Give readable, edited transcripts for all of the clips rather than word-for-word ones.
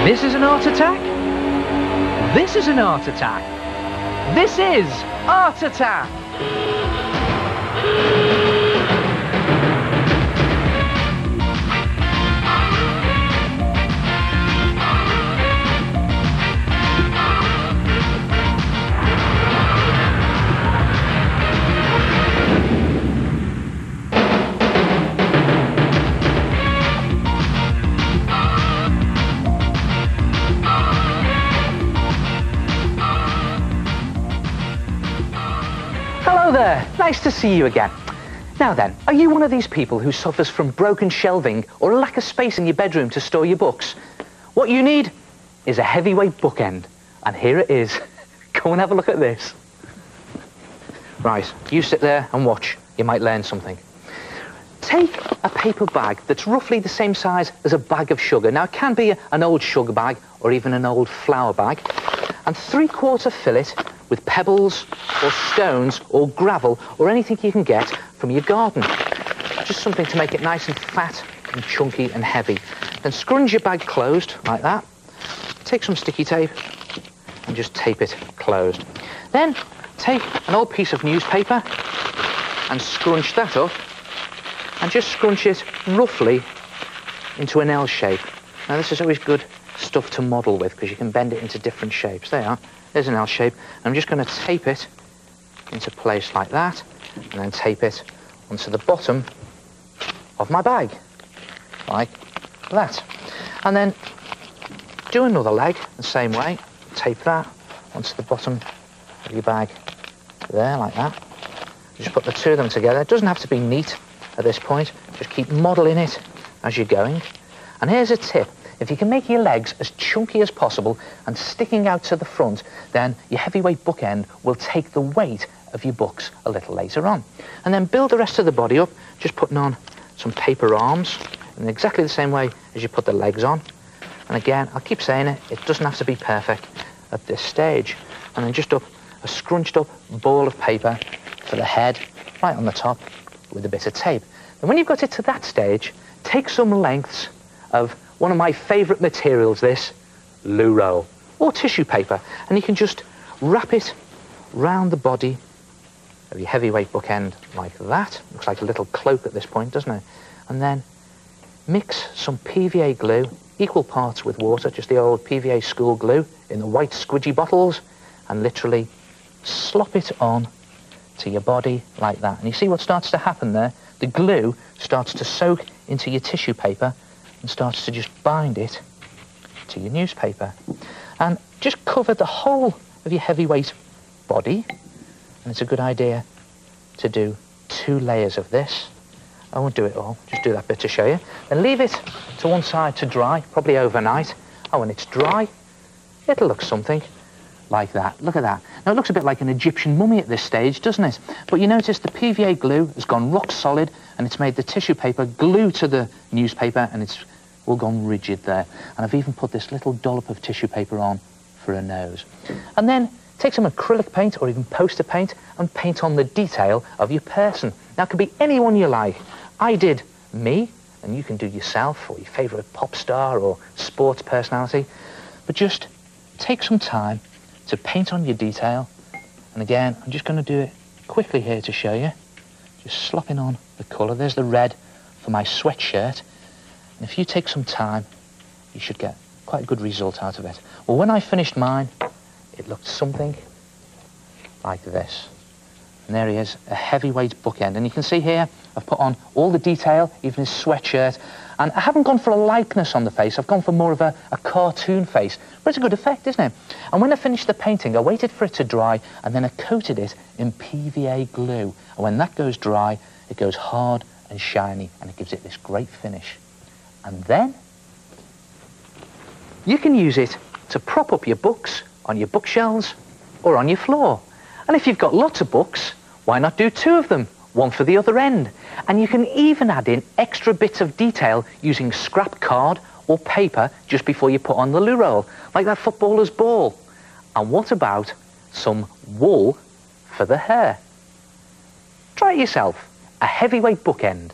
This is an art attack. This is an art attack. This is art attack. Hello there, nice to see you again. Now then, are you one of these people who suffers from broken shelving or a lack of space in your bedroom to store your books? What you need is a heavyweight bookend, and here it is. Go and have a look at this. Right, you sit there and watch, you might learn something. Take a paper bag that's roughly the same size as a bag of sugar. Now it can be an old sugar bag or even an old flour bag, and 3/4 fill it with pebbles or stones or gravel or anything you can get from your garden. Just something to make it nice and fat and chunky and heavy. Then scrunch your bag closed like that. Take some sticky tape and just tape it closed. Then take an old piece of newspaper and scrunch that up and just scrunch it roughly into an L shape. Now this is always good stuff to model with because you can bend it into different shapes. There you are. There's an L shape. I'm just going to tape it into place like that and then tape it onto the bottom of my bag like that. And then do another leg the same way. Tape that onto the bottom of your bag there like that. Just put the two of them together. It doesn't have to be neat at this point. Just keep modeling it as you're going. And here's a tip. If you can make your legs as chunky as possible and sticking out to the front, then your heavyweight bookend will take the weight of your books a little later on. And then build the rest of the body up, just putting on some paper arms in exactly the same way as you put the legs on. And again, I'll keep saying it, it doesn't have to be perfect at this stage. And then just up a scrunched up ball of paper for the head, right on the top with a bit of tape. And when you've got it to that stage, take some lengths of one of my favourite materials, this loo roll or tissue paper, and you can just wrap it round the body of your heavyweight bookend like that. Looks like a little cloak at this point, doesn't it? And then mix some PVA glue, equal parts with water, just the old PVA school glue in the white squidgy bottles, and literally slop it on to your body like that. And you see what starts to happen there? The glue starts to soak into your tissue paper and starts to just bind it to your newspaper. And just cover the whole of your heavyweight body. And it's a good idea to do 2 layers of this. I won't do it all, just do that bit to show you. Then leave it to one side to dry, probably overnight. And when it's dry, it'll look something like that. Look at that. Now it looks a bit like an Egyptian mummy at this stage, doesn't it? But you notice the PVA glue has gone rock solid and it's made the tissue paper glue to the newspaper and it's all gone rigid there. And I've even put this little dollop of tissue paper on for a nose. And then take some acrylic paint or even poster paint and paint on the detail of your person. Now it could be anyone you like. I did me, and you can do yourself or your favourite pop star or sports personality. But just take some time to paint on your detail. And again, I'm just going to do it quickly here to show you. Just slopping on the colour. There's the red for my sweatshirt. And if you take some time, you should get quite a good result out of it. Well, when I finished mine, it looked something like this. And there he is, a heavyweight bookend. And you can see here, I've put on all the detail, even his sweatshirt. And I haven't gone for a likeness on the face, I've gone for more of a cartoon face. But it's a good effect, isn't it? And when I finished the painting, I waited for it to dry, and then I coated it in PVA glue. And when that goes dry, it goes hard and shiny, and it gives it this great finish. And then you can use it to prop up your books on your bookshelves or on your floor. And if you've got lots of books, why not do 2 of them, one for the other end? And you can even add in extra bits of detail using scrap card or paper just before you put on the loo roll, like that footballer's ball. And what about some wool for the hair? Try it yourself, a heavyweight bookend.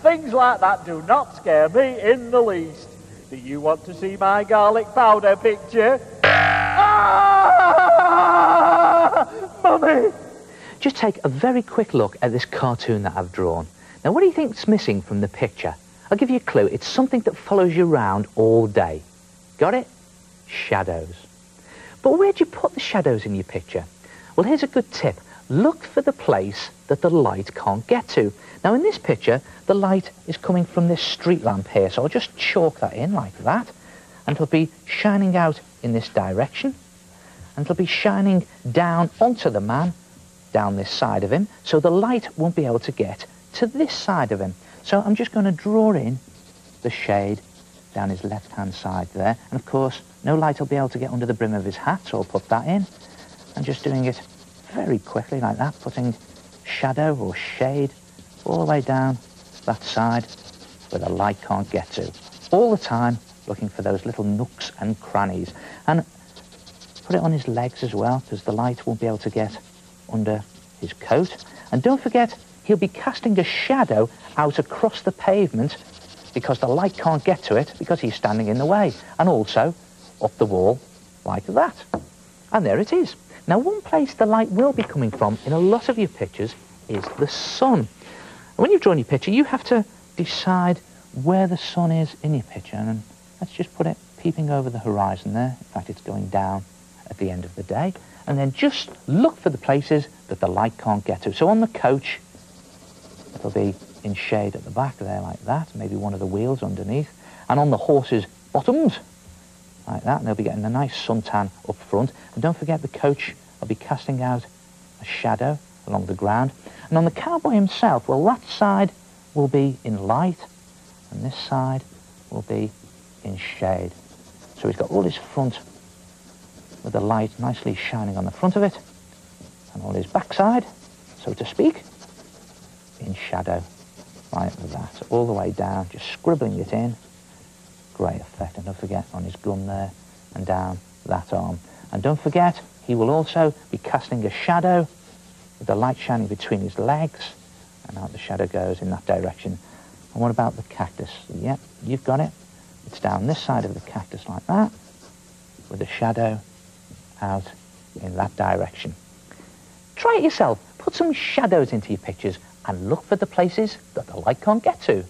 Things like that do not scare me in the least. Do you want to see my garlic powder picture? Ah! Mummy! Just take a very quick look at this cartoon that I've drawn. Now, what do you think's missing from the picture? I'll give you a clue. It's something that follows you around all day. Got it? Shadows. But where'd you put the shadows in your picture? Well, here's a good tip. Look for the place that the light can't get to. Now, in this picture, the light is coming from this street lamp here, so I'll just chalk that in like that, and it'll be shining out in this direction, and it'll be shining down onto the man, down this side of him, so the light won't be able to get to this side of him. So I'm just going to draw in the shade down his left-hand side there, and of course, no light will be able to get under the brim of his hat, so I'll put that in, and just doing it very quickly like that, putting shadow or shade all the way down that side where the light can't get to. All the time looking for those little nooks and crannies. And put it on his legs as well, because the light won't be able to get under his coat. And don't forget, he'll be casting a shadow out across the pavement because the light can't get to it because he's standing in the way. And also up the wall like that. And there it is. Now, one place the light will be coming from in a lot of your pictures is the sun. When you've drawn your picture, you have to decide where the sun is in your picture. And let's just put it peeping over the horizon there. In fact, it's going down at the end of the day. And then just look for the places that the light can't get to. So on the coach, it'll be in shade at the back there like that, maybe one of the wheels underneath. And on the horse's bottoms, like that, and they'll be getting a nice suntan up front. And don't forget, the coach will be casting out a shadow along the ground. And on the cowboy himself, well, that side will be in light, and this side will be in shade. So he's got all his front with the light nicely shining on the front of it, and all his backside, so to speak, in shadow, like that, all the way down, just scribbling it in. Great effect. And don't forget, on his gun there, and down that arm. And don't forget, he will also be casting a shadow with the light shining between his legs, and out the shadow goes in that direction. And what about the cactus? Yep, you've got it. It's down this side of the cactus like that, with a shadow out in that direction. Try it yourself. Put some shadows into your pictures and look for the places that the light can't get to.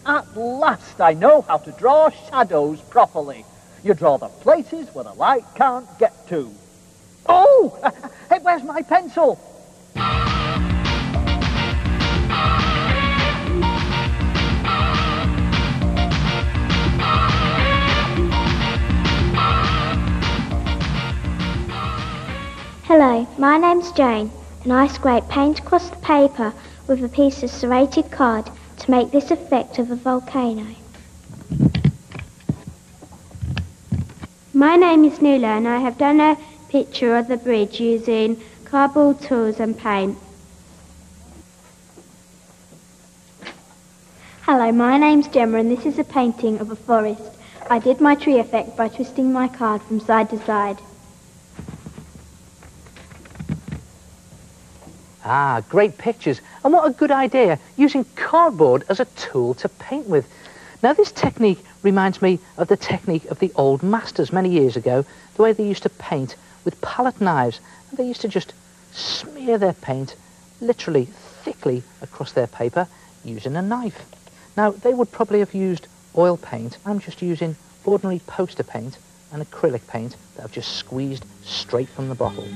At last I know how to draw shadows properly. You draw the places where the light can't get to. Oh! Hey, where's my pencil? Hello, my name's Jane, and I scrape paint across the paper with a piece of serrated card to make this effect of a volcano. My name is Nuala, and I have done a picture of the bridge using cardboard tools and paint. Hello, my name's Gemma, and this is a painting of a forest. I did my tree effect by twisting my card from side to side. Ah, great pictures. And what a good idea, using cardboard as a tool to paint with. Now, this technique reminds me of the technique of the old masters many years ago, the way they used to paint with palette knives. And they used to just smear their paint literally thickly across their paper using a knife. Now, they would probably have used oil paint. I'm just using ordinary poster paint and acrylic paint that I've just squeezed straight from the bottle.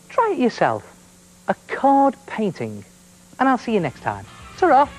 Try it yourself. A card painting. And I'll see you next time. Ta-ra!